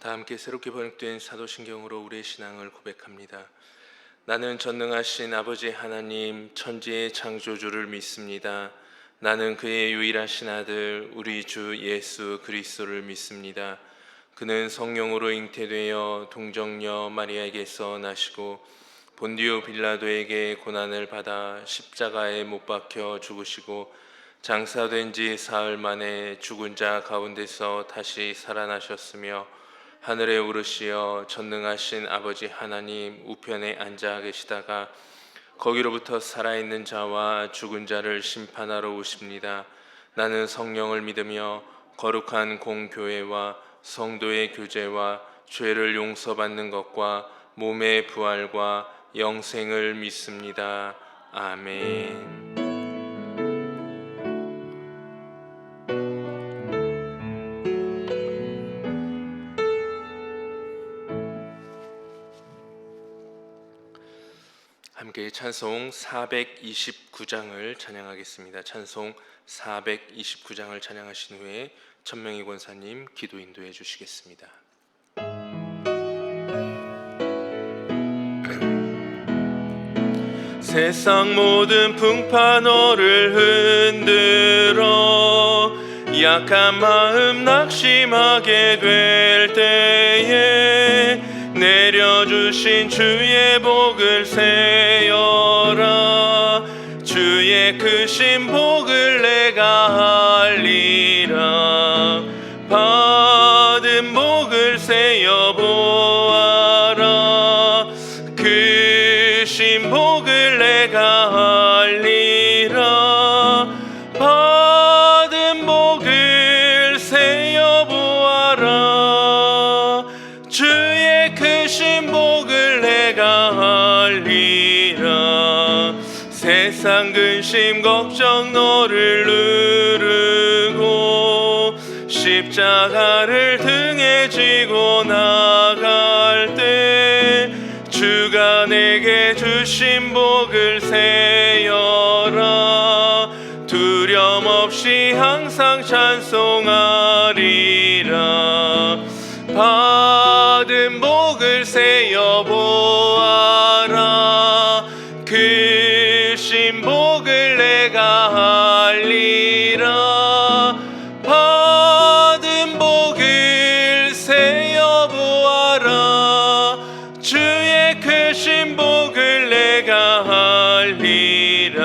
다 함께 새롭게 번역된 사도신경으로 우리의 신앙을 고백합니다. 나는 전능하신 아버지 하나님 천지의 창조주를 믿습니다. 나는 그의 유일하신 아들 우리 주 예수 그리스도를 믿습니다. 그는 성령으로 잉태되어 동정녀 마리아에게서 나시고 본디오 빌라도에게 고난을 받아 십자가에 못 박혀 죽으시고 장사된 지 사흘 만에 죽은 자 가운데서 다시 살아나셨으며 하늘에 오르시어 전능하신 아버지 하나님 우편에 앉아 계시다가 거기로부터 살아있는 자와 죽은 자를 심판하러 오십니다. 나는 성령을 믿으며 거룩한 공교회와 성도의 교제와 죄를 용서받는 것과 몸의 부활과 영생을 믿습니다. 아멘. 함께 찬송 429장을 찬양하겠습니다. 찬송 429장을 찬양하신 후에 천명희 권사님 기도 인도해 주시겠습니다. 세상 모든 풍파 너를 흔들어 약한 마음 낙심하게 될 때에 내려주신 주의 복을 세어라. 주의 크신 복을 내가 알리라. 받은 복을 세어보아라. 크신 복을 내가 알리라. 받은 복을 세어보아라. 주의 크신 복을 내가 알리라. 세상 근심 걱정 너를 누르고 십자가를 등에 지고 나갈 때 주가 내게 주신 복을 세어라. 두려움 없이 항상 찬송하리라. 받은 복을 세어보아라. 크신 복을 내가 알리라. 받은 복을 세어보아라. 주의 크신 복을 내가 알리라.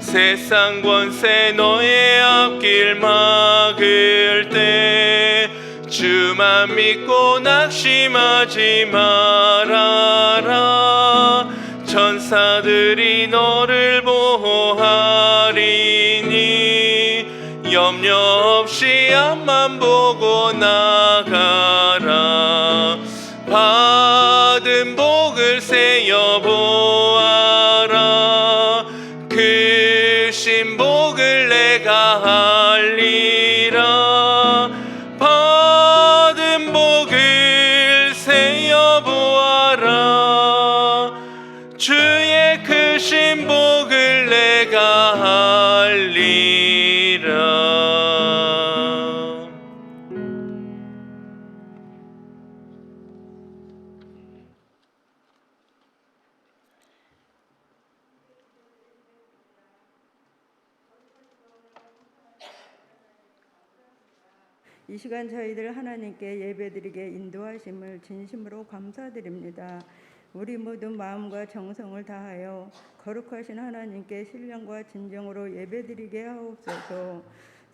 세상 권세 너의 앞길 막을 때 주만 믿고 낙심하지 말아라. 천사들이 너를 보호하리니 염려 없이 앞만 보고 나가라. 받은 복을 세어보아라. 크신 복을 내가 알리라. 받은 복을 세어보아라. 주의 크신 복을 내가 알리라. 이 시간 저희들 하나님께 예배드리게 인도하심을 진심으로 감사드립니다. 우리 모두 마음과 정성을 다하여 거룩하신 하나님께 신령과 진정으로 예배드리게 하옵소서.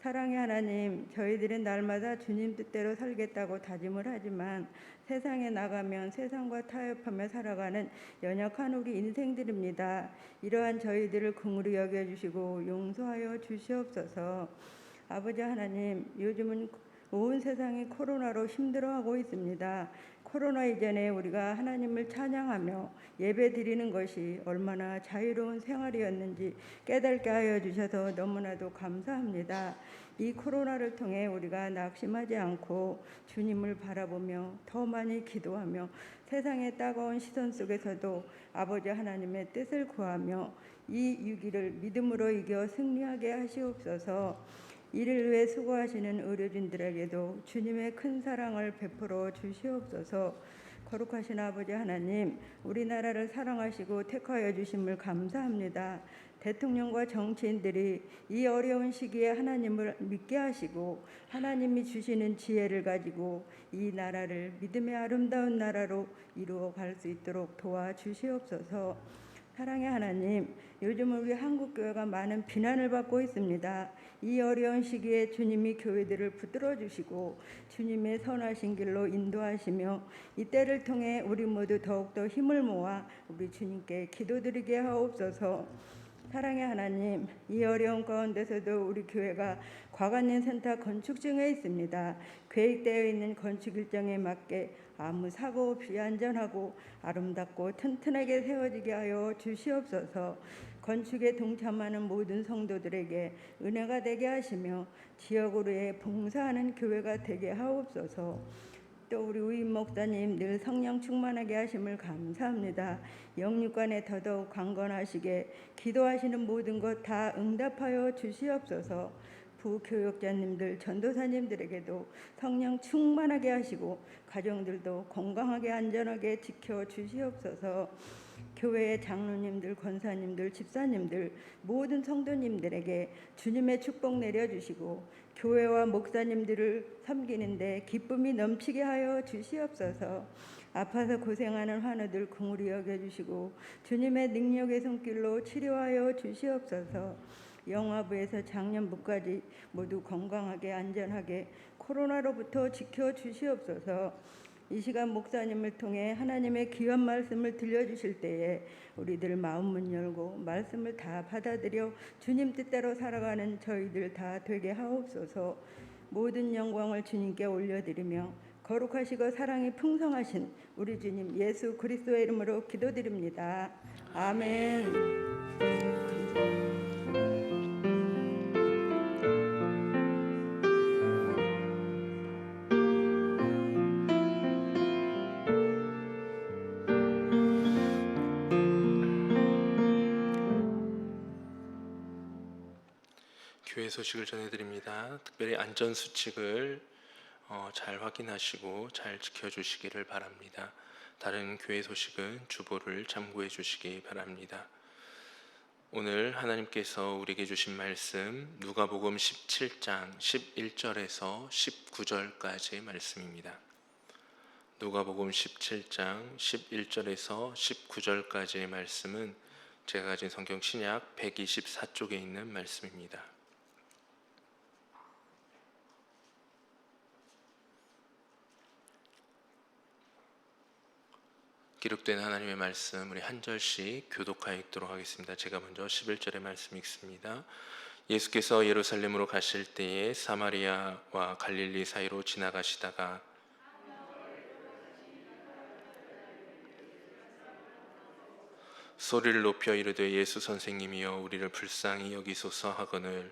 사랑의 하나님, 저희들은 날마다 주님 뜻대로 살겠다고 다짐을 하지만 세상에 나가면 세상과 타협하며 살아가는 연약한 우리 인생들입니다. 이러한 저희들을 긍휼히 여겨주시고 용서하여 주시옵소서. 아버지 하나님, 요즘은 온 세상이 코로나로 힘들어하고 있습니다. 코로나 이전에 우리가 하나님을 찬양하며 예배드리는 것이 얼마나 자유로운 생활이었는지 깨닫게 하여 주셔서 너무나도 감사합니다. 이 코로나를 통해 우리가 낙심하지 않고 주님을 바라보며 더 많이 기도하며 세상의 따가운 시선 속에서도 아버지 하나님의 뜻을 구하며 이 위기를 믿음으로 이겨 승리하게 하시옵소서. 이를 위해 수고하시는 의료진들에게도 주님의 큰 사랑을 베풀어 주시옵소서. 거룩하신 아버지 하나님, 우리나라를 사랑하시고 택하여 주심을 감사합니다. 대통령과 정치인들이 이 어려운 시기에 하나님을 믿게 하시고 하나님이 주시는 지혜를 가지고 이 나라를 믿음의 아름다운 나라로 이루어 갈 수 있도록 도와주시옵소서. 사랑의 하나님, 요즘 우리 한국교회가 많은 비난을 받고 있습니다. 이 어려운 시기에 주님이 교회들을 붙들어 주시고 주님의 선하신 길로 인도하시며 이 때를 통해 우리 모두 더욱더 힘을 모아 우리 주님께 기도드리게 하옵소서. 사랑의 하나님, 이 어려운 가운데서도 우리 교회가 과관년 센터 건축 중에 있습니다. 계획되어 있는 건축 일정에 맞게 아무 사고 없이 안전하고 아름답고 튼튼하게 세워지게 하여 주시옵소서. 건축에 동참하는 모든 성도들에게 은혜가 되게 하시며 지역으로의 봉사하는 교회가 되게 하옵소서. 또 우리 우임 목사님 늘 성령 충만하게 하심을 감사합니다. 영육간에 더더욱 강건하시게 기도하시는 모든 것 다 응답하여 주시옵소서. 부교육자님들 전도사님들에게도 성령 충만하게 하시고 가정들도 건강하게 안전하게 지켜 주시옵소서. 교회의 장로님들, 권사님들, 집사님들, 모든 성도님들에게 주님의 축복 내려주시고 교회와 목사님들을 섬기는데 기쁨이 넘치게 하여 주시옵소서. 아파서 고생하는 환우들 긍휼히 여겨주시고 주님의 능력의 손길로 치료하여 주시옵소서. 영화부에서 장년부까지 모두 건강하게 안전하게 코로나로부터 지켜주시옵소서. 이 시간 목사님을 통해 하나님의 귀한 말씀을 들려주실 때에 우리들 마음 문 열고 말씀을 다 받아들여 주님 뜻대로 살아가는 저희들 다 되게 하옵소서. 모든 영광을 주님께 올려드리며 거룩하시고 사랑이 풍성하신 우리 주님 예수 그리스도의 이름으로 기도드립니다. 아멘. 교회 소식을 전해드립니다. 특별히 안전수칙을 잘 확인하시고 잘 지켜주시기를 바랍니다. 다른 교회 소식은 주보를 참고해 주시기 바랍니다. 오늘 하나님께서 우리에게 주신 말씀 누가복음 17장 11절에서 19절까지의 말씀입니다. 누가복음 17장 11절에서 19절까지의 말씀은 제가 가진 성경 신약 124쪽에 있는 말씀입니다. 기록된 하나님의 말씀 우리 한 절씩 교독하여 읽도록 하겠습니다. 제가 먼저 11절의 말씀 읽습니다. 예수께서 예루살렘으로 가실 때에 사마리아와 갈릴리 사이로 지나가시다가 소리를 높여 이르되 예수 선생님이여 우리를 불쌍히 여기소서 하거늘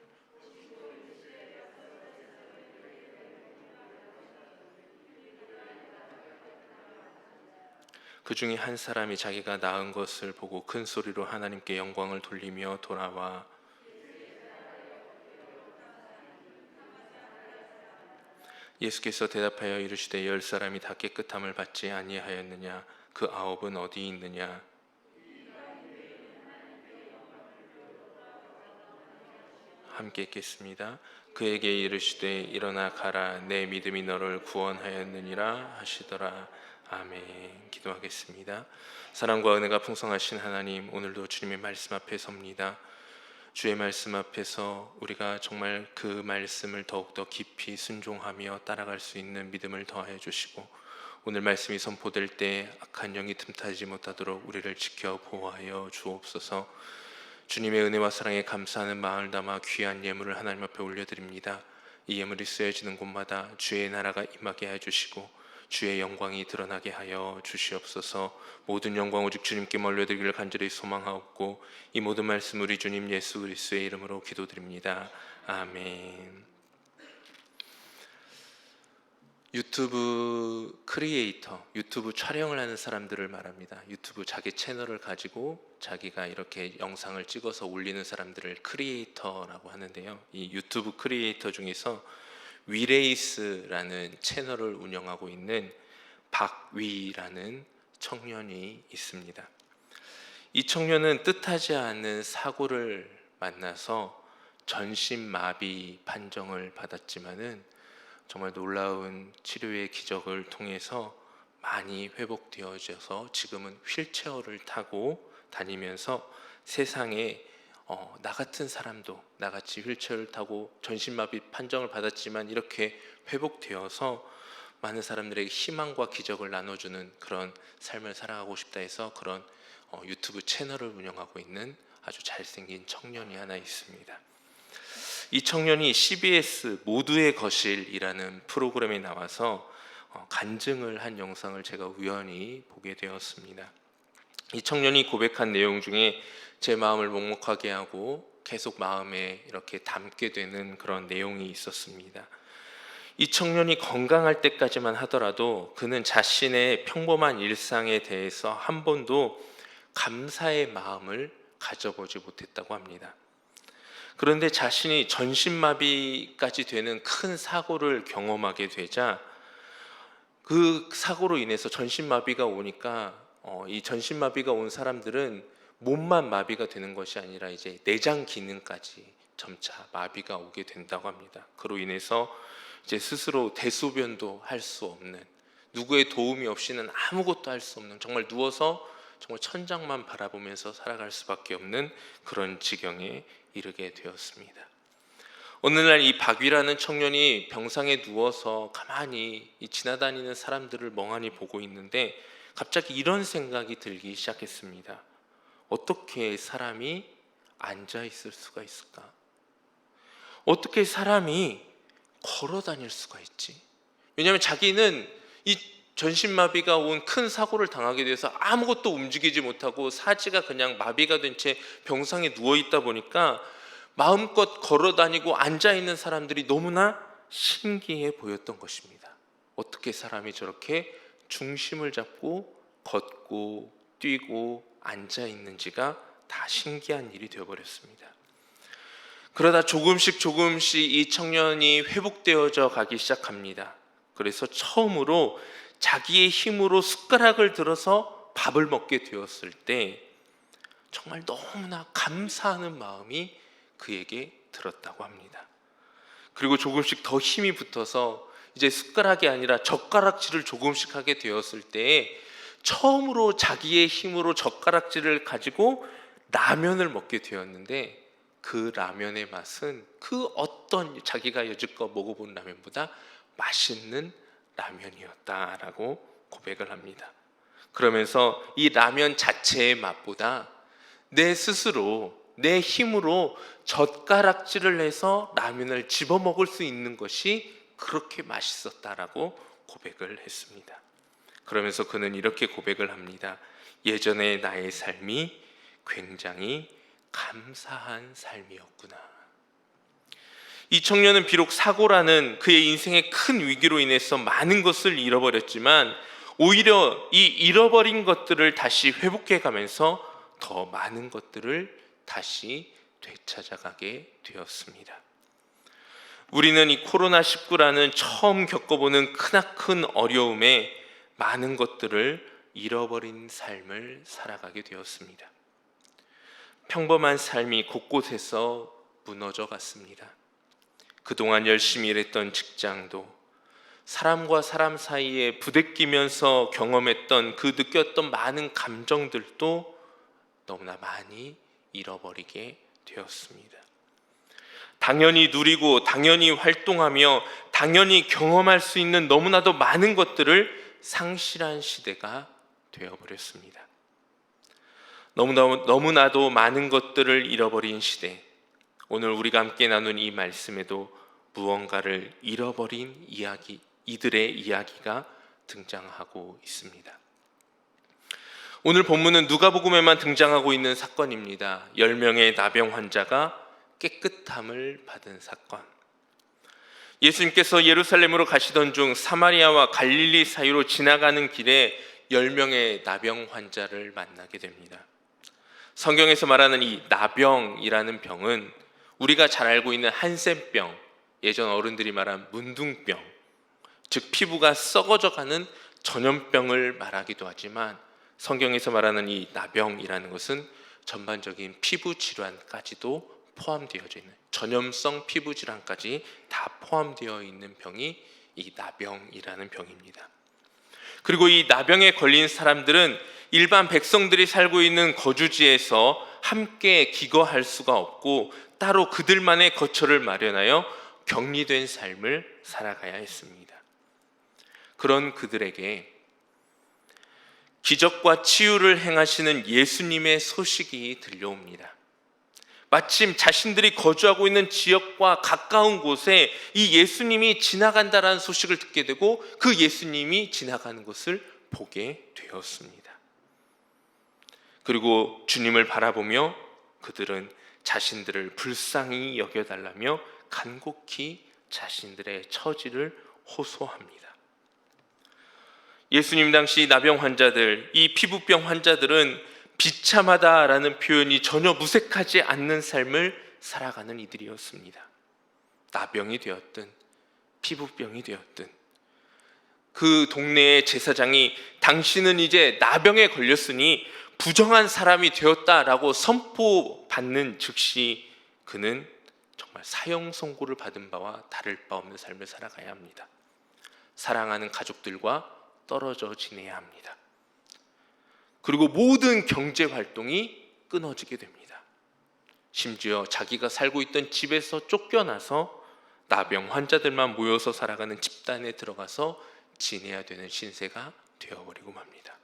그 중에 한 사람이 자기가 낳은 것을 보고 큰 소리로 하나님께 영광을 돌리며 돌아와 예수께서 대답하여 이르시되 10사람이 다 깨끗함을 받지 아니하였느냐 그 9은 어디 있느냐 함께 읽겠습니다. 그에게 이르시되 일어나 가라 내 믿음이 너를 구원하였느니라 하시더라. 아멘. 기도하겠습니다. 사랑과 은혜가 풍성하신 하나님, 오늘도 주님의 말씀 앞에 섭니다. 주의 말씀 앞에서 우리가 정말 그 말씀을 더욱더 깊이 순종하며 따라갈 수 있는 믿음을 더하여 주시고 오늘 말씀이 선포될 때 악한 영이 틈타지 못하도록 우리를 지켜 보호하여 주옵소서. 주님의 은혜와 사랑에 감사하는 마음을 담아 귀한 예물을 하나님 앞에 올려드립니다. 이 예물이 쓰여지는 곳마다 주의 나라가 임하게 해주시고 주의 영광이 드러나게 하여 주시옵소서. 모든 영광 오직 주님께 올려드리기를 간절히 소망하옵고 이 모든 말씀 우리 주님 예수 그리스도의 이름으로 기도드립니다. 아멘. 유튜브 크리에이터, 유튜브 촬영을 하는 사람들을 말합니다. 유튜브 자기 채널을 가지고 자기가 이렇게 영상을 찍어서 올리는 사람들을 크리에이터라고 하는데요. 이 유튜브 크리에이터 중에서 위레이스라는 채널을 운영하고 있는 박위라는 청년이 있습니다. 이 청년은 뜻하지 않은 사고를 만나서 전신마비 판정을 받았지만은 정말 놀라운 치료의 기적을 통해서 많이 회복되어져서 지금은 휠체어를 타고 다니면서 세상에 나 같은 사람도 나같이 휠체어를 타고 전신마비 판정을 받았지만 이렇게 회복되어서 많은 사람들에게 희망과 기적을 나눠주는 그런 삶을 살아가고 싶다 해서 그런 유튜브 채널을 운영하고 있는 아주 잘생긴 청년이 하나 있습니다. 이 청년이 CBS 모두의 거실이라는 프로그램에 나와서 간증을 한 영상을 제가 우연히 보게 되었습니다. 이 청년이 고백한 내용 중에 제 마음을 먹먹하게 하고 계속 마음에 이렇게 담게 되는 그런 내용이 있었습니다. 이 청년이 건강할 때까지만 하더라도 그는 자신의 평범한 일상에 대해서 한 번도 감사의 마음을 가져보지 못했다고 합니다. 그런데 자신이 전신마비까지 되는 큰 사고를 경험하게 되자 그 사고로 인해서 전신마비가 오니까 이 전신마비가 온 사람들은 몸만 마비가 되는 것이 아니라 이제 내장 기능까지 점차 마비가 오게 된다고 합니다. 그로 인해서 이제 스스로 대소변도 할 수 없는, 누구의 도움이 없이는 아무것도 할 수 없는, 정말 누워서 정말 천장만 바라보면서 살아갈 수밖에 없는 그런 지경에 이르게 되었습니다. 어느 날 이 박위라는 청년이 병상에 누워서 가만히 지나다니는 사람들을 멍하니 보고 있는데 갑자기 이런 생각이 들기 시작했습니다. 어떻게 사람이 앉아 있을 수가 있을까? 어떻게 사람이 걸어 다닐 수가 있지? 왜냐하면 자기는 이 전신마비가 온 큰 사고를 당하게 돼서 아무것도 움직이지 못하고 사지가 그냥 마비가 된 채 병상에 누워 있다 보니까 마음껏 걸어 다니고 앉아 있는 사람들이 너무나 신기해 보였던 것입니다. 어떻게 사람이 저렇게 중심을 잡고 걷고 뛰고 앉아 있는지가 다 신기한 일이 되어버렸습니다. 그러다 조금씩 이 청년이 회복되어져 가기 시작합니다. 그래서 처음으로 자기의 힘으로 숟가락을 들어서 밥을 먹게 되었을 때 정말 너무나 감사하는 마음이 그에게 들었다고 합니다. 그리고 조금씩 더 힘이 붙어서 이제 숟가락이 아니라 젓가락질을 조금씩 하게 되었을 때 처음으로 자기의 힘으로 젓가락질을 가지고 라면을 먹게 되었는데 그 라면의 맛은 그 어떤 자기가 여지껏 먹어본 라면보다 맛있는 라면이었다라고 고백을 합니다. 그러면서 이 라면 자체의 맛보다 내 스스로 내 힘으로 젓가락질을 해서 라면을 집어 먹을 수 있는 것이 그렇게 맛있었다라고 고백을 했습니다. 그러면서 그는 이렇게 고백을 합니다. 예전에 나의 삶이 굉장히 감사한 삶이었구나. 이 청년은 비록 사고라는 그의 인생의 큰 위기로 인해서 많은 것을 잃어버렸지만 오히려 이 잃어버린 것들을 다시 회복해 가면서 더 많은 것들을 다시 되찾아가게 되었습니다. 우리는 이 코로나19라는 처음 겪어보는 크나큰 어려움에 많은 것들을 잃어버린 삶을 살아가게 되었습니다. 평범한 삶이 곳곳에서 무너져 갔습니다. 그동안 열심히 일했던 직장도, 사람과 사람 사이에 부대끼면서 경험했던 그 느꼈던 많은 감정들도 너무나 많이 잃어버리게 되었습니다. 당연히 누리고 당연히 활동하며 당연히 경험할 수 있는 너무나도 많은 것들을 상실한 시대가 되어버렸습니다. 너무나도 많은 것들을 잃어버린 시대, 오늘 우리가 함께 나눈 이 말씀에도 무언가를 잃어버린 이들의 이야기가 등장하고 있습니다. 오늘 본문은 누가복음에만 등장하고 있는 사건입니다. 10명의 나병 환자가 깨끗함을 받은 사건. 예수님께서 예루살렘으로 가시던 중 사마리아와 갈릴리 사이로 지나가는 길에 10명의 나병 환자를 만나게 됩니다. 성경에서 말하는 이 나병이라는 병은 우리가 잘 알고 있는 한센병, 예전 어른들이 말한 문둥병, 즉 피부가 썩어져가는 전염병을 말하기도 하지만, 성경에서 말하는 이 나병이라는 것은 전반적인 피부 질환까지도 포함되어져 있는, 전염성 피부 질환까지 다 포함되어 있는 병이 이 나병이라는 병입니다. 그리고 이 나병에 걸린 사람들은 일반 백성들이 살고 있는 거주지에서 함께 기거할 수가 없고 따로 그들만의 거처를 마련하여 격리된 삶을 살아가야 했습니다. 그런 그들에게 기적과 치유를 행하시는 예수님의 소식이 들려옵니다. 마침 자신들이 거주하고 있는 지역과 가까운 곳에 이 예수님이 지나간다라는 소식을 듣게 되고 그 예수님이 지나가는 것을 보게 되었습니다. 그리고 주님을 바라보며 그들은 자신들을 불쌍히 여겨달라며 간곡히 자신들의 처지를 호소합니다. 예수님 당시 나병 환자들, 이 피부병 환자들은 비참하다라는 표현이 전혀 무색하지 않는 삶을 살아가는 이들이었습니다. 나병이 되었든 피부병이 되었든 그 동네의 제사장이 당신은 이제 나병에 걸렸으니 부정한 사람이 되었다라고 선포받는 즉시 그는 정말 사형 선고를 받은 바와 다를 바 없는 삶을 살아가야 합니다. 사랑하는 가족들과 떨어져 지내야 합니다. 그리고 모든 경제 활동이 끊어지게 됩니다. 심지어 자기가 살고 있던 집에서 쫓겨나서 나병 환자들만 모여서 살아가는 집단에 들어가서 지내야 되는 신세가 되어버리고 맙니다.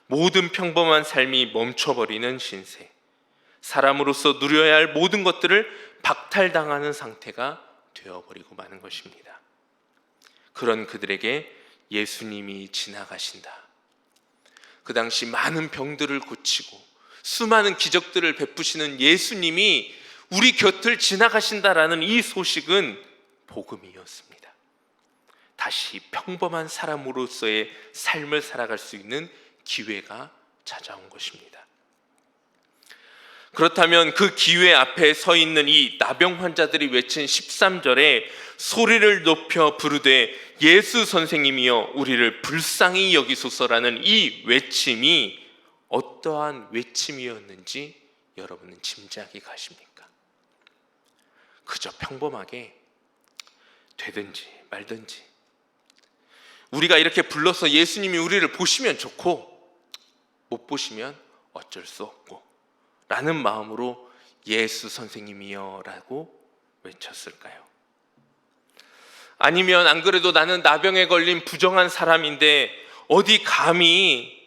모든 평범한 삶이 멈춰버리는 신세, 사람으로서 누려야 할 모든 것들을 박탈당하는 상태가 되어버리고 마는 것입니다. 그런 그들에게 예수님이 지나가신다. 그 당시 많은 병들을 고치고 수많은 기적들을 베푸시는 예수님이 우리 곁을 지나가신다라는 이 소식은 복음이었습니다. 다시 평범한 사람으로서의 삶을 살아갈 수 있는 기회가 찾아온 것입니다. 그렇다면 그 기회 앞에 서 있는 이 나병 환자들이 외친 13절에 소리를 높여 부르되 예수 선생님이여 우리를 불쌍히 여기소서라는 이 외침이 어떠한 외침이었는지 여러분은 짐작이 가십니까? 그저 평범하게 되든지 말든지 우리가 이렇게 불러서 예수님이 우리를 보시면 좋고 못 보시면 어쩔 수 없고 라는 마음으로 예수 선생님이여 라고 외쳤을까요? 아니면 안 그래도 나는 나병에 걸린 부정한 사람인데 어디 감히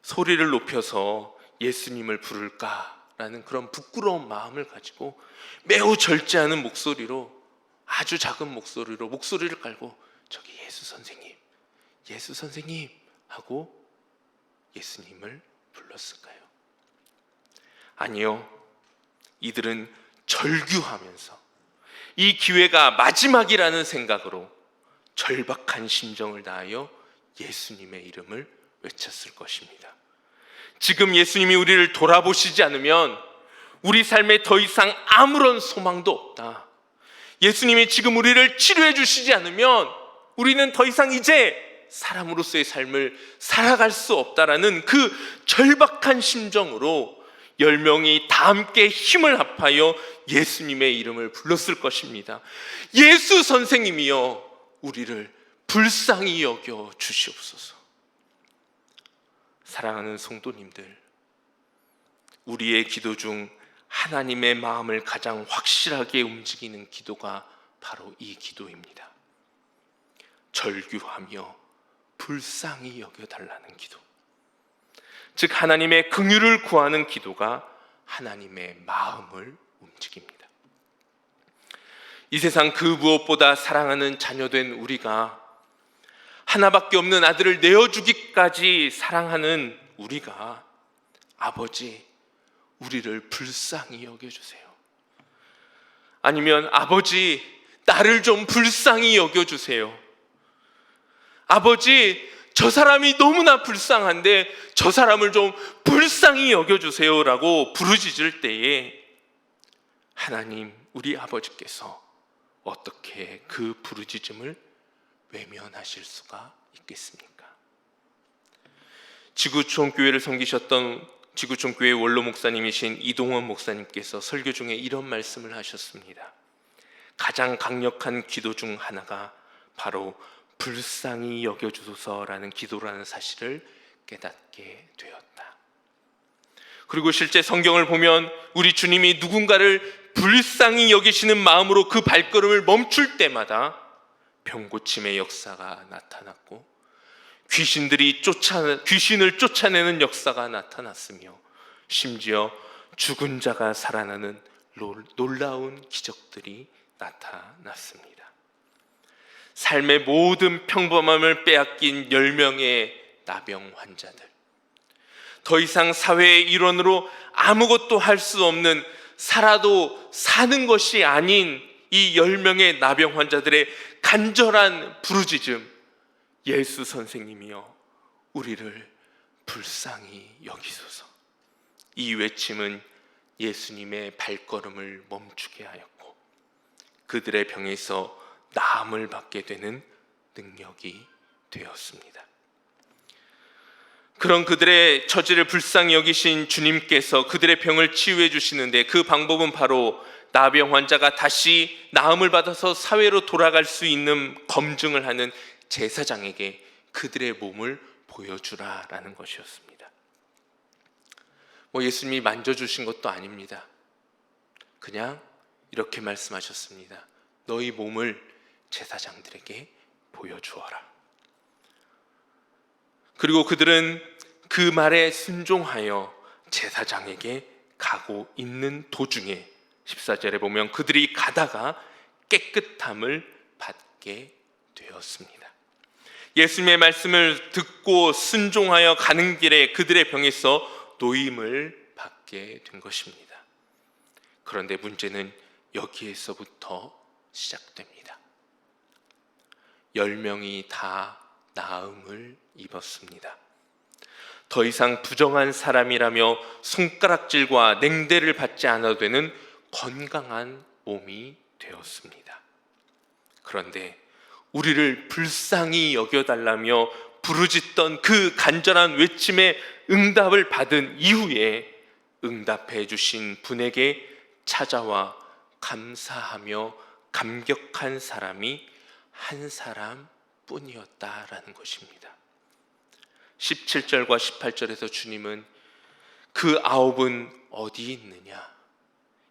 소리를 높여서 예수님을 부를까라는 그런 부끄러운 마음을 가지고 매우 절제하는 목소리로, 아주 작은 목소리로 목소리를 깔고 저기 예수 선생님 하고 예수님을 불렀을까요? 아니요, 이들은 절규하면서 이 기회가 마지막이라는 생각으로 절박한 심정을 다하여 예수님의 이름을 외쳤을 것입니다. 지금 예수님이 우리를 돌아보시지 않으면 우리 삶에 더 이상 아무런 소망도 없다. 예수님이 지금 우리를 치료해 주시지 않으면 우리는 더 이상 이제 사람으로서의 삶을 살아갈 수 없다라는 그 절박한 심정으로 10명이 다 함께 힘을 합하여 예수님의 이름을 불렀을 것입니다. 예수 선생님이여 우리를 불쌍히 여겨 주시옵소서. 사랑하는 성도님들, 우리의 기도 중 하나님의 마음을 가장 확실하게 움직이는 기도가 바로 이 기도입니다. 절규하며 불쌍히 여겨달라는 기도, 즉 하나님의 긍휼을 구하는 기도가 하나님의 마음을 움직입니다. 이 세상 그 무엇보다 사랑하는 자녀된 우리가, 하나밖에 없는 아들을 내어주기까지 사랑하는 우리가, 아버지 우리를 불쌍히 여겨주세요. 아니면 아버지 나를 좀 불쌍히 여겨주세요. 아버지, 저 사람이 너무나 불쌍한데 저 사람을 좀 불쌍히 여겨주세요 라고 부르짖을 때에 하나님, 우리 아버지께서 어떻게 그 부르짖음을 외면하실 수가 있겠습니까? 지구촌교회를 섬기셨던 지구촌교회 원로 목사님이신 이동원 목사님께서 설교 중에 이런 말씀을 하셨습니다. 가장 강력한 기도 중 하나가 바로 불쌍히 여겨주소서라는 기도라는 사실을 깨닫게 되었다. 그리고 실제 성경을 보면 우리 주님이 누군가를 불쌍히 여기시는 마음으로 그 발걸음을 멈출 때마다 병고침의 역사가 나타났고 귀신을 쫓아내는 역사가 나타났으며 심지어 죽은 자가 살아나는 놀라운 기적들이 나타났습니다. 삶의 모든 평범함을 빼앗긴 10명의 나병 환자들, 더 이상 사회의 일원으로 아무것도 할 수 없는, 살아도 사는 것이 아닌 이 10명의 나병 환자들의 간절한 부르짖음, 예수 선생님이여 우리를 불쌍히 여기소서. 이 외침은 예수님의 발걸음을 멈추게 하였고 그들의 병에서 나음을 받게 되는 능력이 되었습니다. 그런 그들의 처지를 불쌍히 여기신 주님께서 그들의 병을 치유해 주시는데 그 방법은 바로 나병 환자가 다시 나음을 받아서 사회로 돌아갈 수 있는 검증을 하는 제사장에게 그들의 몸을 보여주라라는 것이었습니다. 예수님이 만져주신 것도 아닙니다. 그냥 이렇게 말씀하셨습니다. 너희 몸을 제사장들에게 보여주어라. 그리고 그들은 그 말에 순종하여 제사장에게 가고 있는 도중에 14절에 보면 그들이 가다가 깨끗함을 받게 되었습니다. 예수님의 말씀을 듣고 순종하여 가는 길에 그들의 병에서 노임을 받게 된 것입니다. 그런데 문제는 여기에서부터 시작됩니다. 10명이 다 나음을 입었습니다. 더 이상 부정한 사람이라며 손가락질과 냉대를 받지 않아도 되는 건강한 몸이 되었습니다. 그런데 우리를 불쌍히 여겨달라며 부르짖던 그 간절한 외침에 응답을 받은 이후에 응답해 주신 분에게 찾아와 감사하며 감격한 사람이 한 사람뿐이었다라는 것입니다. 17절과 18절에서 주님은 그 9은 어디 있느냐?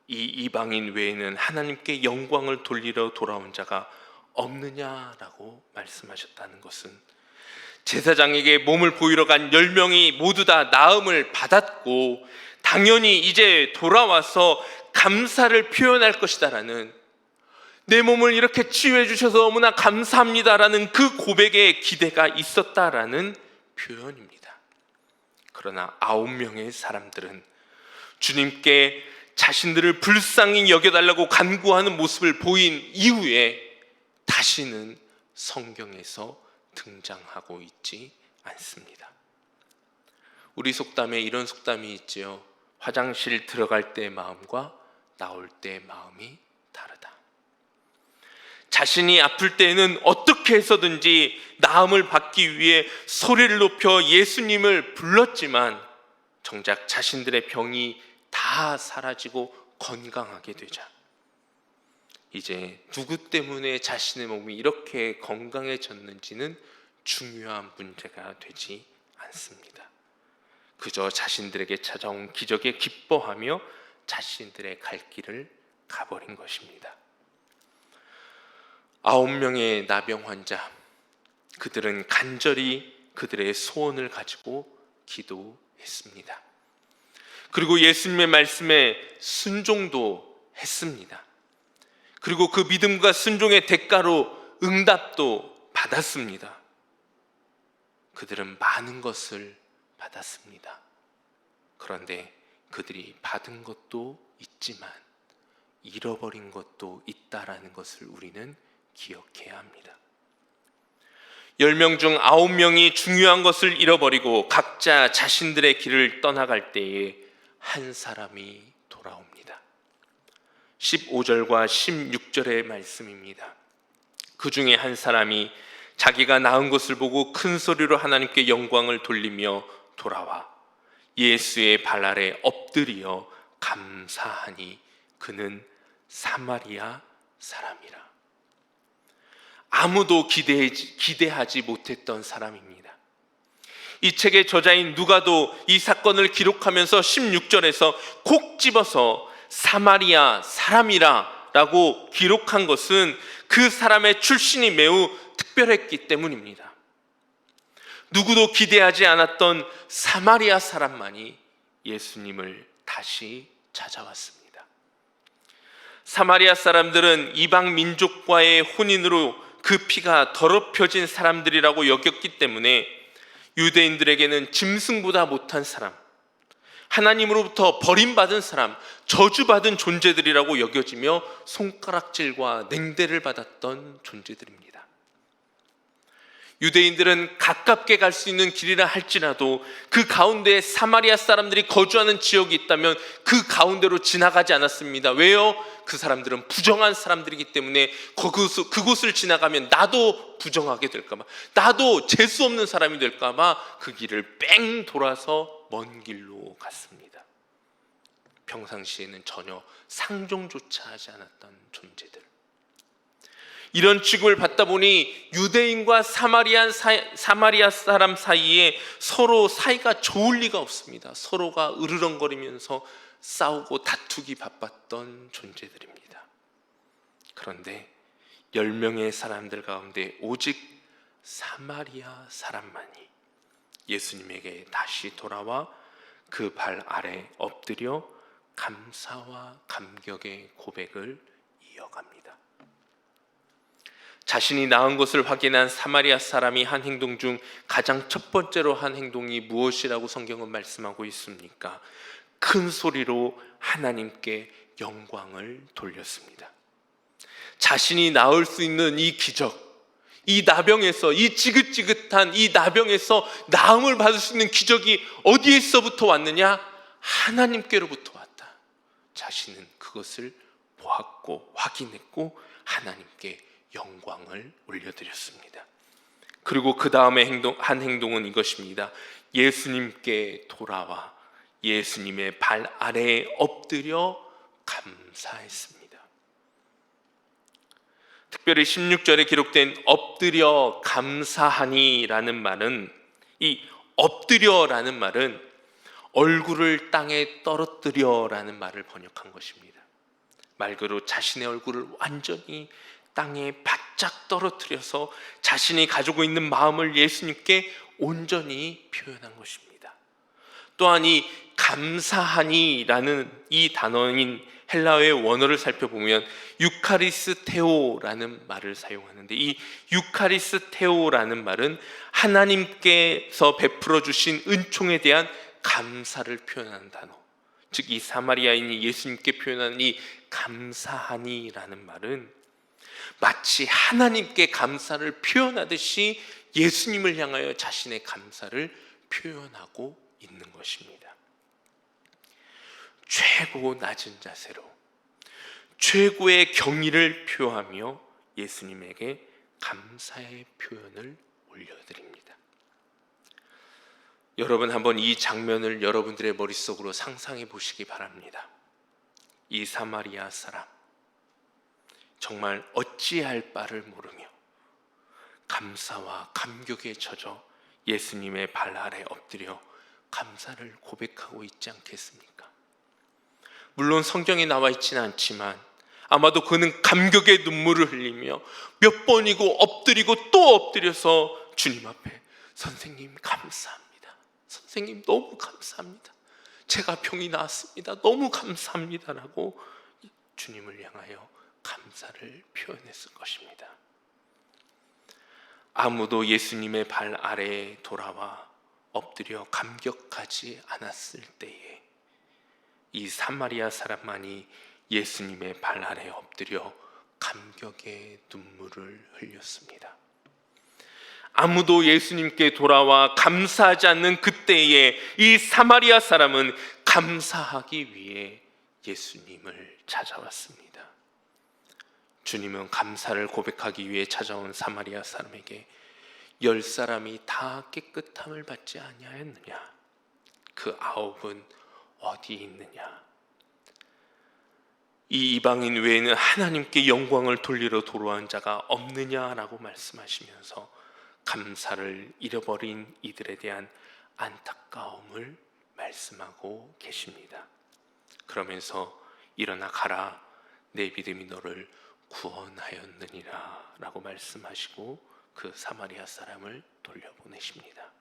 이 이방인 외에는 하나님께 영광을 돌리러 돌아온 자가 없느냐라고 말씀하셨다는 것은 제사장에게 몸을 보이러 간 10명이 모두 다 나음을 받았고 당연히 이제 돌아와서 감사를 표현할 것이다라는, 내 몸을 이렇게 치유해 주셔서 너무나 감사합니다라는 그 고백에 기대가 있었다라는 표현입니다. 그러나 9명의 사람들은 주님께 자신들을 불쌍히 여겨달라고 간구하는 모습을 보인 이후에 다시는 성경에서 등장하고 있지 않습니다. 우리 속담에 이런 속담이 있지요. 화장실 들어갈 때 마음과 나올 때 마음이 다르다. 자신이 아플 때에는 어떻게 해서든지 나음을 받기 위해 소리를 높여 예수님을 불렀지만 정작 자신들의 병이 다 사라지고 건강하게 되자 이제 누구 때문에 자신의 몸이 이렇게 건강해졌는지는 중요한 문제가 되지 않습니다. 그저 자신들에게 찾아온 기적에 기뻐하며 자신들의 갈 길을 가버린 것입니다. 9명의 나병 환자, 그들은 간절히 그들의 소원을 가지고 기도했습니다. 그리고 예수님의 말씀에 순종도 했습니다. 그리고 그 믿음과 순종의 대가로 응답도 받았습니다. 그들은 많은 것을 받았습니다. 그런데 그들이 받은 것도 있지만 잃어버린 것도 있다라는 것을 우리는 기억해야 합니다. 10명 중 9명이 중요한 것을 잃어버리고 각자 자신들의 길을 떠나갈 때에 한 사람이 돌아옵니다. 15절과 16절의 말씀입니다. 그 중에 한 사람이 자기가 낳은 것을 보고 큰 소리로 하나님께 영광을 돌리며 돌아와 예수의 발 아래 엎드려 감사하니 그는 사마리아 사람이라. 아무도 기대하지 못했던 사람입니다. 이 책의 저자인 누가도 이 사건을 기록하면서 16절에서 콕 집어서 사마리아 사람이라 라고 기록한 것은 그 사람의 출신이 매우 특별했기 때문입니다. 누구도 기대하지 않았던 사마리아 사람만이 예수님을 다시 찾아왔습니다. 사마리아 사람들은 이방 민족과의 혼인으로 그 피가 더럽혀진 사람들이라고 여겼기 때문에 유대인들에게는 짐승보다 못한 사람, 하나님으로부터 버림받은 사람, 저주받은 존재들이라고 여겨지며 손가락질과 냉대를 받았던 존재들입니다. 유대인들은 가깝게 갈 수 있는 길이라 할지라도 그 가운데 사마리아 사람들이 거주하는 지역이 있다면 그 가운데로 지나가지 않았습니다. 왜요? 그 사람들은 부정한 사람들이기 때문에 그곳을 지나가면 나도 부정하게 될까봐, 나도 재수 없는 사람이 될까봐 그 길을 뺑 돌아서 먼 길로 갔습니다. 평상시에는 전혀 상종조차 하지 않았던 존재들. 이런 취급을 받다 보니 유대인과 사마리아 사람 사이에 서로 사이가 좋을 리가 없습니다. 서로가 으르렁거리면서 싸우고 다투기 바빴던 존재들입니다. 그런데 10명의 사람들 가운데 오직 사마리아 사람만이 예수님에게 다시 돌아와 그 발 아래 엎드려 감사와 감격의 고백을 이어갑니다. 자신이 낳은 것을 확인한 사마리아 사람이 한 행동 중 가장 첫 번째로 한 행동이 무엇이라고 성경은 말씀하고 있습니까? 큰 소리로 하나님께 영광을 돌렸습니다. 자신이 낳을 수 있는 이 기적, 이 나병에서, 이 지긋지긋한 이 나병에서 나음을 받을 수 있는 기적이 어디에서부터 왔느냐? 하나님께로부터 왔다. 자신은 그것을 보았고 확인했고 하나님께 영광을 올려드렸습니다. 그리고 그 다음에 한 행동은 이것입니다. 예수님께 돌아와 예수님의 발 아래에 엎드려 감사했습니다. 특별히 16절에 기록된 엎드려 감사하니라는 말은, 이 엎드려라는 말은 얼굴을 땅에 떨어뜨려라는 말을 번역한 것입니다. 말 그대로 자신의 얼굴을 완전히 땅에 바짝 떨어뜨려서 자신이 가지고 있는 마음을 예수님께 온전히 표현한 것입니다. 또한 이 감사하니라는 이 단어인 헬라어의 원어를 살펴보면 유카리스테오라는 말을 사용하는데, 이 유카리스테오라는 말은 하나님께서 베풀어 주신 은총에 대한 감사를 표현하는 단어, 즉 이 사마리아인이 예수님께 표현하는 이 감사하니라는 말은 마치 하나님께 감사를 표현하듯이 예수님을 향하여 자신의 감사를 표현하고 있는 것입니다. 최고 낮은 자세로 최고의 경의를 표하며 예수님에게 감사의 표현을 올려드립니다. 여러분 한번 이 장면을 여러분들의 머릿속으로 상상해 보시기 바랍니다. 이 사마리아 사람, 정말 어찌할 바를 모르며 감사와 감격에 젖어 예수님의 발 아래 엎드려 감사를 고백하고 있지 않겠습니까? 물론 성경에 나와 있지는 않지만 아마도 그는 감격의 눈물을 흘리며 몇 번이고 엎드리고 또 엎드려서 주님 앞에 선생님 감사합니다. 선생님 너무 감사합니다. 제가 병이 나았습니다. 너무 감사합니다. 라고 주님을 향하여 감사를 표현했을 것입니다. 아무도 예수님의 발 아래에 돌아와 엎드려 감격하지 않았을 때에 이 사마리아 사람만이 예수님의 발 아래 엎드려 감격의 눈물을 흘렸습니다. 아무도 예수님께 돌아와 감사하지 않는 그때에 이 사마리아 사람은 감사하기 위해 예수님을 찾아왔습니다. 주님은 감사를 고백하기 위해 찾아온 사마리아 사람에게 10사람이 다 깨끗함을 받지 아니하였느냐? 그 9은 어디 있느냐? 이 이방인 외에는 하나님께 영광을 돌리러 돌아온 자가 없느냐라고 말씀하시면서 감사를 잃어버린 이들에 대한 안타까움을 말씀하고 계십니다. 그러면서 일어나 가라, 내 믿음이 너를 구원하였느니라 라고 말씀하시고 그 사마리아 사람을 돌려보내십니다.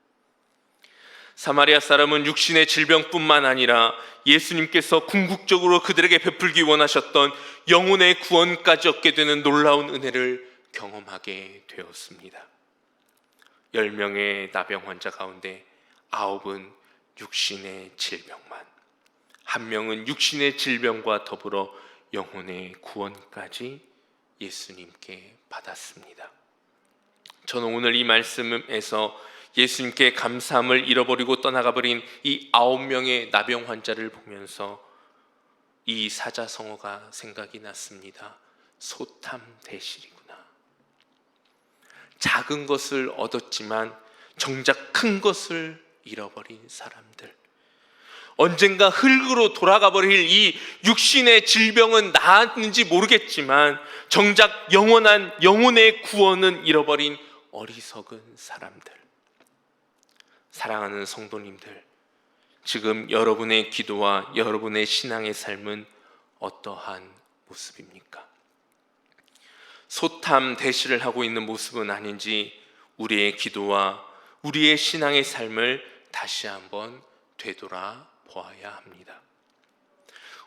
사마리아 사람은 육신의 질병뿐만 아니라 예수님께서 궁극적으로 그들에게 베풀기 원하셨던 영혼의 구원까지 얻게 되는 놀라운 은혜를 경험하게 되었습니다. 10명의 나병 환자 가운데 9은 육신의 질병만, 1명은 육신의 질병과 더불어 영혼의 구원까지 예수님께 받았습니다. 저는 오늘 이 말씀에서 예수님께 감사함을 잃어버리고 떠나가버린 이 9명의 나병 환자를 보면서 이 사자성어가 생각이 났습니다. 소탐대실이구나. 작은 것을 얻었지만 정작 큰 것을 잃어버린 사람들, 언젠가 흙으로 돌아가버릴 이 육신의 질병은 나았는지 모르겠지만 정작 영원한 영혼의 구원은 잃어버린 어리석은 사람들. 사랑하는 성도님들, 지금 여러분의 기도와 여러분의 신앙의 삶은 어떠한 모습입니까? 소탐 대실을 하고 있는 모습은 아닌지 우리의 기도와 우리의 신앙의 삶을 다시 한번 되돌아 보아야 합니다.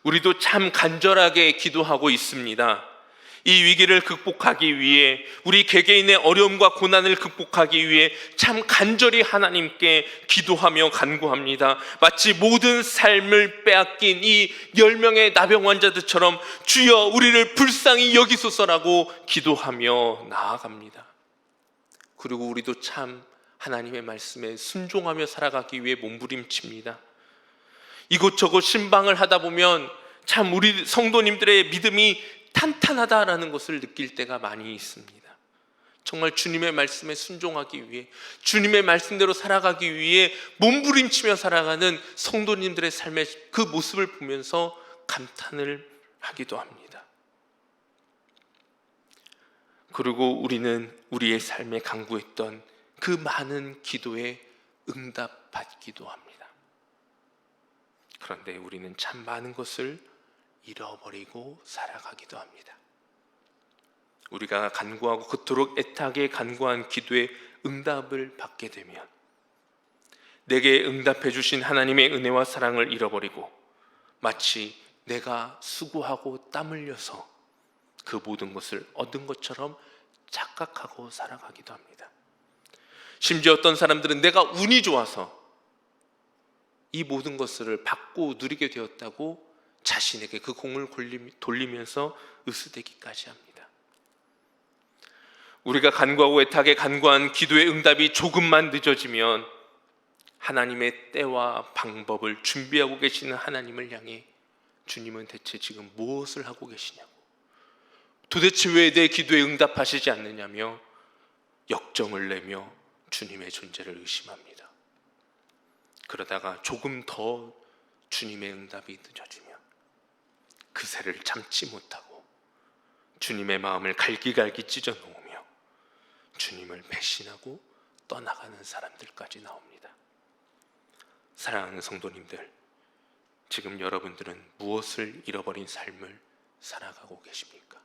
우리도 참 간절하게 기도하고 있습니다. 이 위기를 극복하기 위해, 우리 개개인의 어려움과 고난을 극복하기 위해 참 간절히 하나님께 기도하며 간구합니다. 마치 모든 삶을 빼앗긴 이 10명의 나병 환자들처럼 주여 우리를 불쌍히 여기소서라고 기도하며 나아갑니다. 그리고 우리도 참 하나님의 말씀에 순종하며 살아가기 위해 몸부림칩니다. 이곳저곳 신방을 하다 보면 참 우리 성도님들의 믿음이 탄탄하다라는 것을 느낄 때가 많이 있습니다. 정말 주님의 말씀에 순종하기 위해, 주님의 말씀대로 살아가기 위해 몸부림치며 살아가는 성도님들의 삶의 그 모습을 보면서 감탄을 하기도 합니다. 그리고 우리는 우리의 삶에 간구했던 그 많은 기도에 응답받기도 합니다. 그런데 우리는 참 많은 것을 잃어버리고 살아가기도 합니다. 우리가 간구하고 그토록 애타게 간구한 기도에 응답을 받게 되면 내게 응답해 주신 하나님의 은혜와 사랑을 잃어버리고 마치 내가 수고하고 땀 흘려서 그 모든 것을 얻은 것처럼 착각하고 살아가기도 합니다. 심지어 어떤 사람들은 내가 운이 좋아서 이 모든 것을 받고 누리게 되었다고 자신에게 그 공을 돌리면서 으스대기까지 합니다. 우리가 간구하고 애타게 간구한 기도의 응답이 조금만 늦어지면 하나님의 때와 방법을 준비하고 계시는 하나님을 향해 주님은 대체 지금 무엇을 하고 계시냐고, 도대체 왜 내 기도에 응답하시지 않느냐며 역정을 내며 주님의 존재를 의심합니다. 그러다가 조금 더 주님의 응답이 늦어지면 그새를 참지 못하고 주님의 마음을 갈기갈기 찢어 놓으며 주님을 배신하고 떠나가는 사람들까지 나옵니다. 사랑하는 성도님들, 지금 여러분들은 무엇을 잃어버린 삶을 살아가고 계십니까?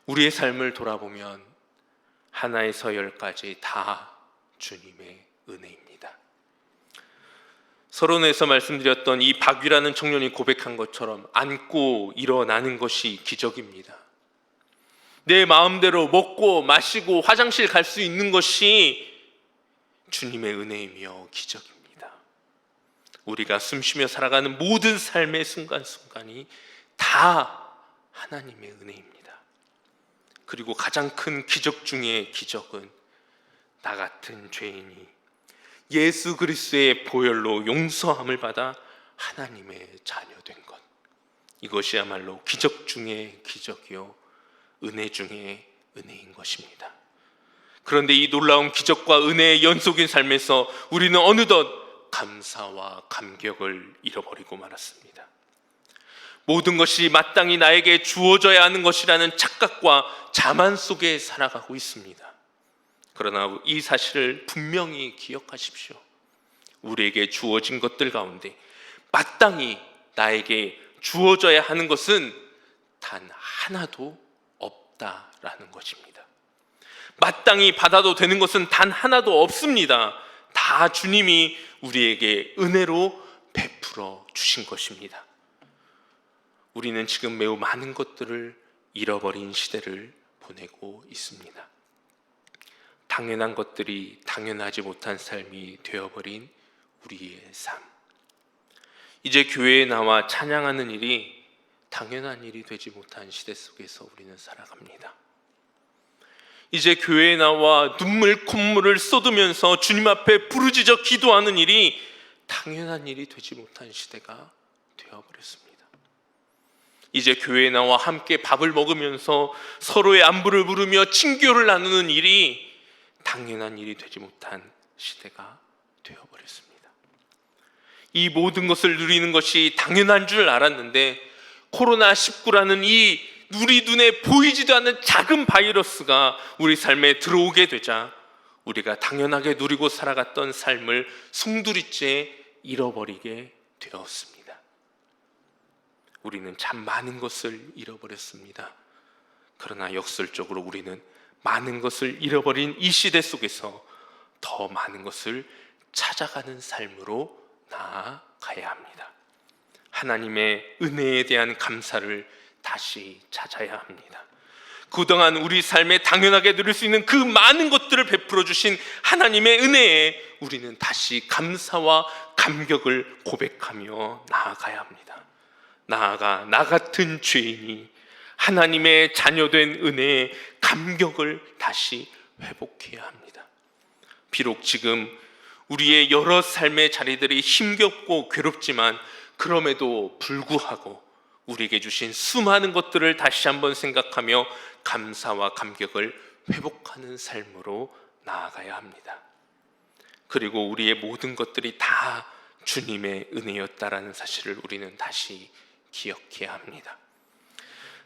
우리의 삶을 돌아보면 하나에서 10까지 다 주님의 은혜입니다. 서론에서 말씀드렸던 이 박위라는 청년이 고백한 것처럼 안고 일어나는 것이 기적입니다. 내 마음대로 먹고 마시고 화장실 갈 수 있는 것이 주님의 은혜이며 기적입니다. 우리가 숨쉬며 살아가는 모든 삶의 순간순간이 다 하나님의 은혜입니다. 그리고 가장 큰 기적 중의 기적은 나 같은 죄인이 예수 그리스도의 보혈로 용서함을 받아 하나님의 자녀된 것, 이것이야말로 기적 중의 기적이요 은혜 중의 은혜인 것입니다. 그런데 이 놀라운 기적과 은혜의 연속인 삶에서 우리는 어느덧 감사와 감격을 잃어버리고 말았습니다. 모든 것이 마땅히 나에게 주어져야 하는 것이라는 착각과 자만 속에 살아가고 있습니다. 그러나 이 사실을 분명히 기억하십시오. 우리에게 주어진 것들 가운데 마땅히 나에게 주어져야 하는 것은 단 하나도 없다라는 것입니다. 마땅히 받아도 되는 것은 단 하나도 없습니다. 다 주님이 우리에게 은혜로 베풀어 주신 것입니다. 우리는 지금 매우 많은 것들을 잃어버린 시대를 보내고 있습니다. 당연한 것들이 당연하지 못한 삶이 되어버린 우리의 삶. 이제 교회에 나와 찬양하는 일이 당연한 일이 되지 못한 시대 속에서 우리는 살아갑니다. 이제 교회에 나와 눈물 콧물을 쏟으면서 주님 앞에 부르짖어 기도하는 일이 당연한 일이 되지 못한 시대가 되어버렸습니다. 이제 교회에 나와 함께 밥을 먹으면서 서로의 안부를 물으며 친교를 나누는 일이 당연한 일이 되지 못한 시대가 되어버렸습니다. 이 모든 것을 누리는 것이 당연한 줄 알았는데 코로나19라는 이 우리 눈에 보이지도 않는 작은 바이러스가 우리 삶에 들어오게 되자 우리가 당연하게 누리고 살아갔던 삶을 송두리째 잃어버리게 되었습니다. 우리는 참 많은 것을 잃어버렸습니다. 그러나 역설적으로 우리는 많은 것을 잃어버린 이 시대 속에서 더 많은 것을 찾아가는 삶으로 나아가야 합니다. 하나님의 은혜에 대한 감사를 다시 찾아야 합니다. 그동안 우리 삶에 당연하게 누릴 수 있는 그 많은 것들을 베풀어 주신 하나님의 은혜에 우리는 다시 감사와 감격을 고백하며 나아가야 합니다. 나아가 나 같은 죄인이 하나님의 자녀된 은혜에 감격을 다시 회복해야 합니다. 비록 지금 우리의 여러 삶의 자리들이 힘겹고 괴롭지만 그럼에도 불구하고 우리에게 주신 수많은 것들을 다시 한번 생각하며 감사와 감격을 회복하는 삶으로 나아가야 합니다. 그리고 우리의 모든 것들이 다 주님의 은혜였다라는 사실을 우리는 다시 기억해야 합니다.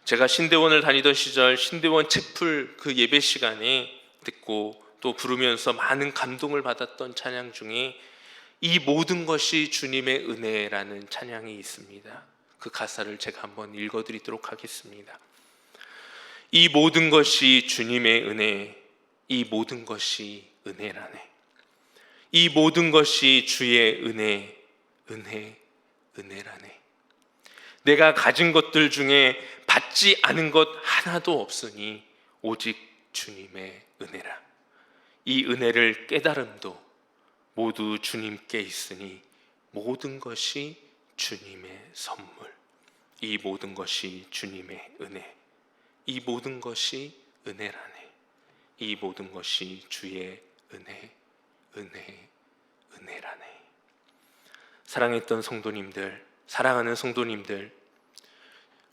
제가 신대원을 다니던 시절 신대원 채플 그 예배 시간에 듣고 또 부르면서 많은 감동을 받았던 찬양 중에 이 모든 것이 주님의 은혜라는 찬양이 있습니다. 그 가사를 제가 한번 읽어드리도록 하겠습니다. 이 모든 것이 주님의 은혜, 이 모든 것이 은혜라네. 이 모든 것이 주의 은혜, 은혜라네. 내가 가진 것들 중에 받지 않은 것 하나도 없으니 오직 주님의 은혜라. 이 은혜를 깨달음도 모두 주님께 있으니 모든 것이 주님의 선물. 이 모든 것이 주님의 은혜. 이 모든 것이 은혜라네. 이 모든 것이 주의 은혜라네. 사랑했던 성도님들, 사랑하는 성도님들,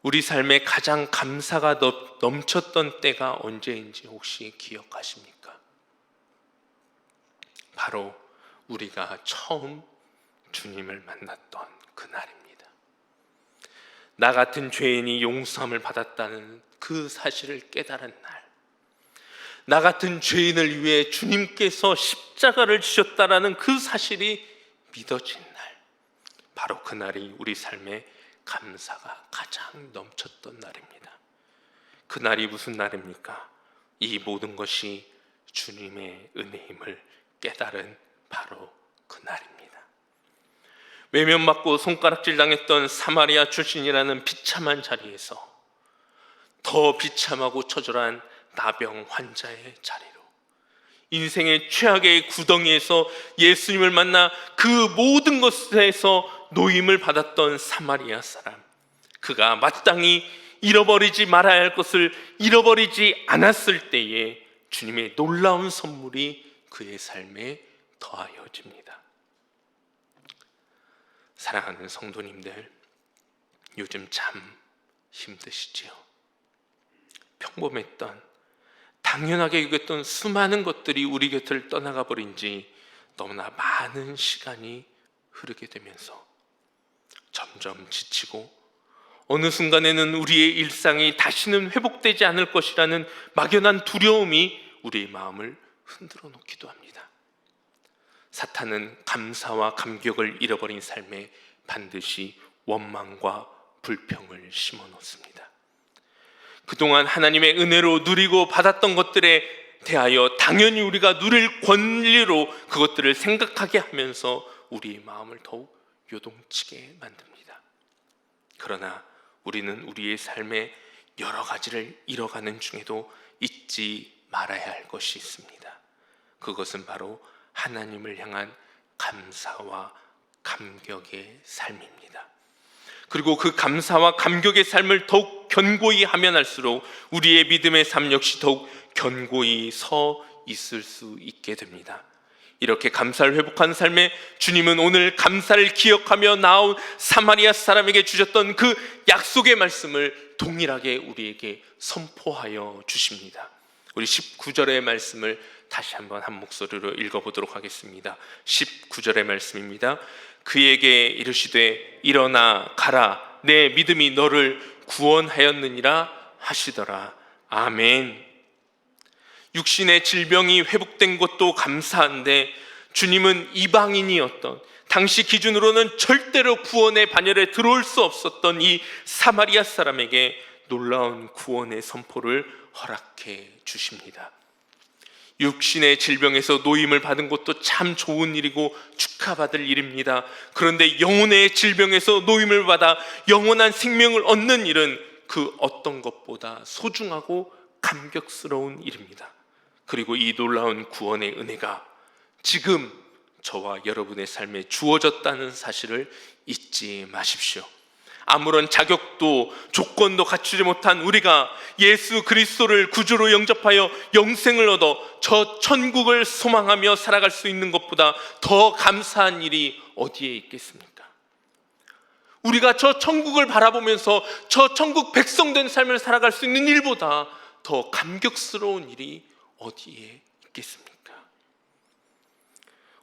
우리 삶에 가장 감사가 넘쳤던 때가 언제인지 혹시 기억하십니까? 바로 우리가 처음 주님을 만났던 그날입니다. 나 같은 죄인이 용서함을 받았다는 그 사실을 깨달은 날, 나 같은 죄인을 위해 주님께서 십자가를 지셨다라는 그 사실이 믿어진 날, 바로 그날이 우리 삶에 감사가 가장 넘쳤던 날입니다. 그날이 무슨 날입니까? 이 모든 것이 주님의 은혜임을 깨달은 바로 그날입니다. 외면받고 손가락질 당했던 사마리아 출신이라는 비참한 자리에서 더 비참하고 처절한 나병 환자의 자리로 인생의 최악의 구덩이에서 예수님을 만나 그 모든 것에서 노임을 받았던 사마리아 사람, 그가 마땅히 잃어버리지 말아야 할 것을 잃어버리지 않았을 때에 주님의 놀라운 선물이 그의 삶에 더하여집니다. 사랑하는 성도님들, 요즘 참 힘드시지요? 평범했던, 당연하게 여겼던 수많은 것들이 우리 곁을 떠나가 버린 지 너무나 많은 시간이 흐르게 되면서 점점 지치고 어느 순간에는 우리의 일상이 다시는 회복되지 않을 것이라는 막연한 두려움이 우리의 마음을 흔들어 놓기도 합니다. 사탄은 감사와 감격을 잃어버린 삶에 반드시 원망과 불평을 심어 놓습니다. 그동안 하나님의 은혜로 누리고 받았던 것들에 대하여 당연히 우리가 누릴 권리로 그것들을 생각하게 하면서 우리의 마음을 더욱 요동치게 만듭니다. 그러나 우리는 우리의 삶의 여러 가지를 잃어가는 중에도 잊지 말아야 할 것이 있습니다. 그것은 바로 하나님을 향한 감사와 감격의 삶입니다. 그리고 그 감사와 감격의 삶을 더욱 견고히 하면 할수록 우리의 믿음의 삶 역시 더욱 견고히 서 있을 수 있게 됩니다. 이렇게 감사를 회복한 삶에 주님은 오늘 감사를 기억하며 나온 사마리아 사람에게 주셨던 그 약속의 말씀을 동일하게 우리에게 선포하여 주십니다. 우리 19절의 말씀을 다시 한번 한 목소리로 읽어보도록 하겠습니다. 19절의 말씀입니다. 그에게 이르시되 일어나 가라, 내 믿음이 너를 구원하였느니라 하시더라. 아멘. 육신의 질병이 회복된 것도 감사한데 주님은 이방인이었던, 당시 기준으로는 절대로 구원의 반열에 들어올 수 없었던 이 사마리아 사람에게 놀라운 구원의 선포를 허락해 주십니다. 육신의 질병에서 노임을 받은 것도 참 좋은 일이고 축하받을 일입니다. 그런데 영혼의 질병에서 노임을 받아 영원한 생명을 얻는 일은 그 어떤 것보다 소중하고 감격스러운 일입니다. 그리고 이 놀라운 구원의 은혜가 지금 저와 여러분의 삶에 주어졌다는 사실을 잊지 마십시오. 아무런 자격도 조건도 갖추지 못한 우리가 예수 그리스도를 구주로 영접하여 영생을 얻어 저 천국을 소망하며 살아갈 수 있는 것보다 더 감사한 일이 어디에 있겠습니까? 우리가 저 천국을 바라보면서 저 천국 백성된 삶을 살아갈 수 있는 일보다 더 감격스러운 일이 어디에 있겠습니까?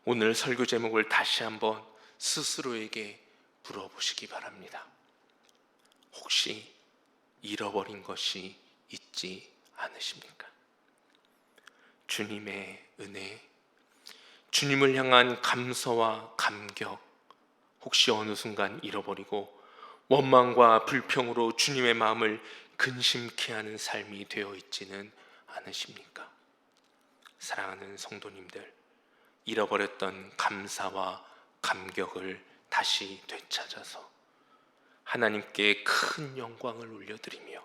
오늘 설교 제목을 다시 한번 스스로에게 물어보시기 바랍니다. 혹시 잃어버린 것이 있지 않으십니까? 주님의 은혜, 주님을 향한 감사와 감격, 혹시 어느 순간 잃어버리고 원망과 불평으로 주님의 마음을 근심케 하는 삶이 되어 있지는 않으십니까? 사랑하는 성도님들, 잃어버렸던 감사와 감격을 다시 되찾아서 하나님께 큰 영광을 올려드리며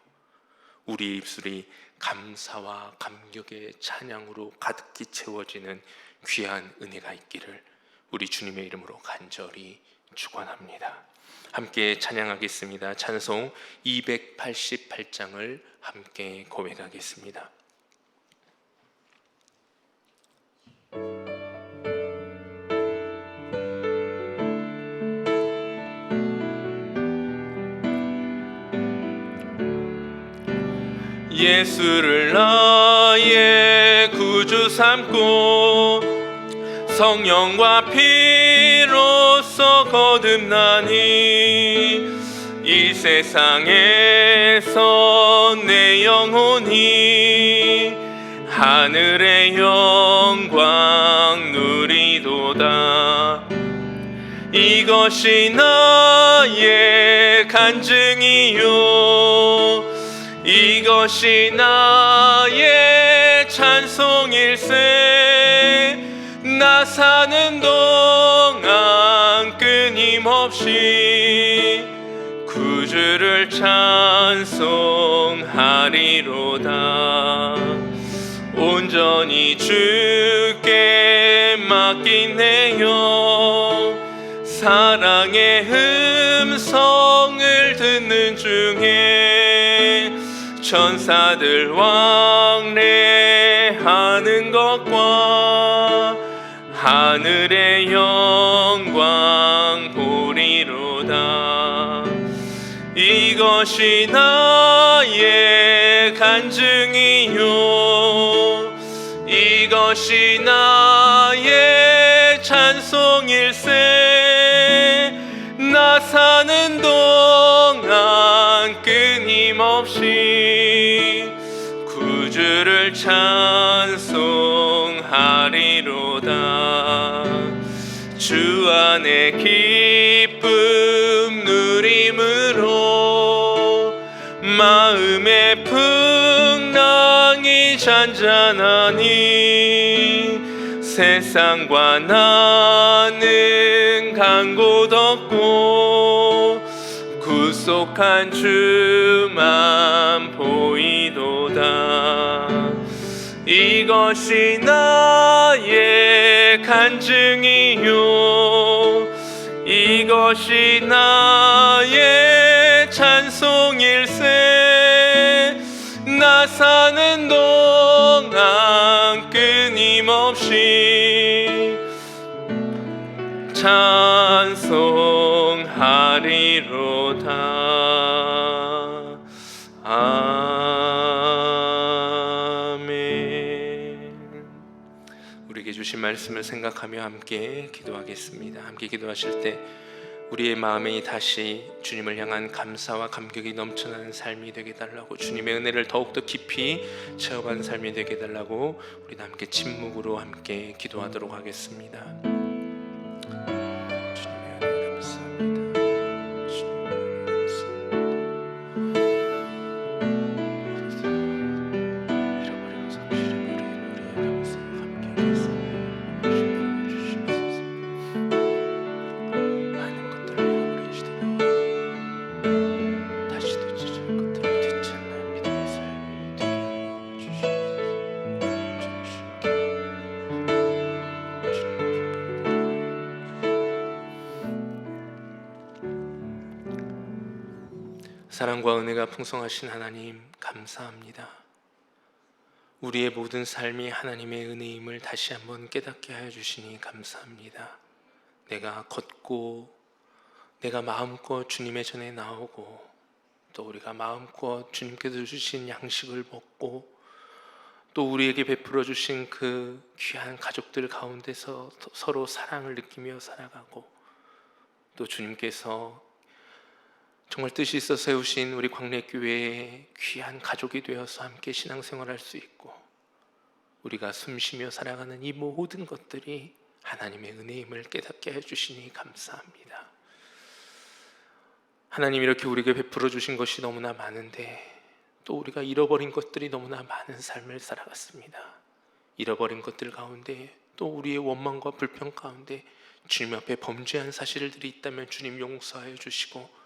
우리 입술이 감사와 감격의 찬양으로 가득히 채워지는 귀한 은혜가 있기를 우리 주님의 이름으로 간절히 축원합니다. 함께 찬양하겠습니다. 찬송 288장을 함께 고백하겠습니다. 예수를 나의 구주 삼고 성령과 피로써 거듭나니 이 세상에서 내 영혼이 하늘의 영광 누리도다. 이것이 나의 간증이요 이것이 나의 찬송일세. 나 사는 동안 끊임없이 구주를 찬송하리로다. 온 온전히 주께 맡기네요. 사랑의 음성을 듣는 중에 천사들 왕래하는 것과 하늘의 영광 보리로다. 이것이 나의 간증이요, 이것이 나의 찬송일세. 나 사는 동안 끊임없이 구주를 찬송하리로다. 주 안에 기쁨 누림으로 마음의 풍랑이 잔잔하니 세상과 나는 간 곳 없고 구속한 주만 보이도다. 이것이 나의 간증이요, 이것이 나의 찬송일세. 나 사는 동안 끊임없이 찬송하리로다. 아멘. 우리에게 주신 말씀을 생각하며 함께 기도하겠습니다. 함께 기도하실 때 우리의 마음이 다시 주님을 향한 감사와 감격이 넘쳐나는 삶이 되게 달라고, 주님의 은혜를 더욱더 깊이 체험하는 삶이 되게 달라고 우리 함께 침묵으로 함께 기도하도록 하겠습니다. 주님의 은혜 감사합니다. 주님의 은혜 감사합니다. 잃어버린 성실의 우리의 감사 함께 하겠습니다. 사랑과 은혜가 풍성하신 하나님 감사합니다. 우리의 모든 삶이 하나님의 은혜임을 다시 한번 깨닫게 하여 주시니 감사합니다. 내가 걷고 내가 마음껏 주님의 전에 나오고 또 우리가 마음껏 주님께서 주신 양식을 먹고 또 우리에게 베풀어 주신 그 귀한 가족들 가운데서 서로 사랑을 느끼며 살아가고 또 주님께서 정말 뜻이 있어 세우신 우리 광래교회의 귀한 가족이 되어서 함께 신앙생활할 수 있고 우리가 숨쉬며 살아가는 이 모든 것들이 하나님의 은혜임을 깨닫게 해주시니 감사합니다. 하나님, 이렇게 우리에게 베풀어 주신 것이 너무나 많은데 또 우리가 잃어버린 것들이 너무나 많은 삶을 살아갔습니다. 잃어버린 것들 가운데 또 우리의 원망과 불평 가운데 주님 앞에 범죄한 사실들이 있다면 주님 용서하여 주시고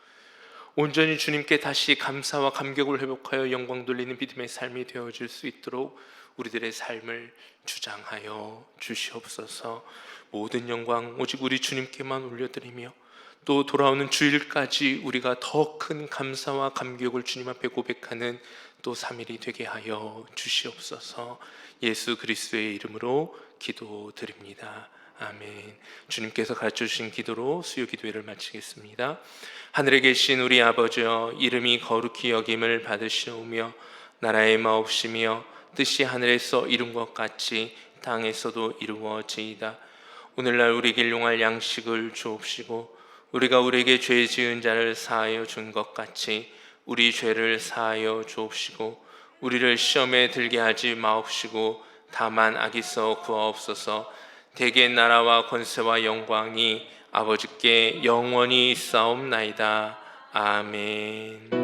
온전히 주님께 다시 감사와 감격을 회복하여 영광 돌리는 믿음의 삶이 되어질 수 있도록 우리들의 삶을 주장하여 주시옵소서. 모든 영광 오직 우리 주님께만 올려드리며 또 돌아오는 주일까지 우리가 더 큰 감사와 감격을 주님 앞에 고백하는 또 3일이 되게 하여 주시옵소서. 예수 그리스도의 이름으로 기도드립니다. 아멘. 주님께서 가르쳐주신 기도로 수요 기도회를 마치겠습니다. 하늘에 계신 우리 아버지여, 이름이 거룩히 여김을 받으시오며 나라의 마옵시며 뜻이 하늘에서 이룬 것 같이 땅에서도 이루어지이다. 오늘날 우리에게 일용할 양식을 주옵시고 우리가 우리에게 죄 지은 자를 사하여 준 것 같이 우리 죄를 사하여 주옵시고 우리를 시험에 들게 하지 마옵시고 다만 악에서 구하옵소서. 대개 나라와 권세와 영광이 아버지께 영원히 있사옵나이다. 아멘.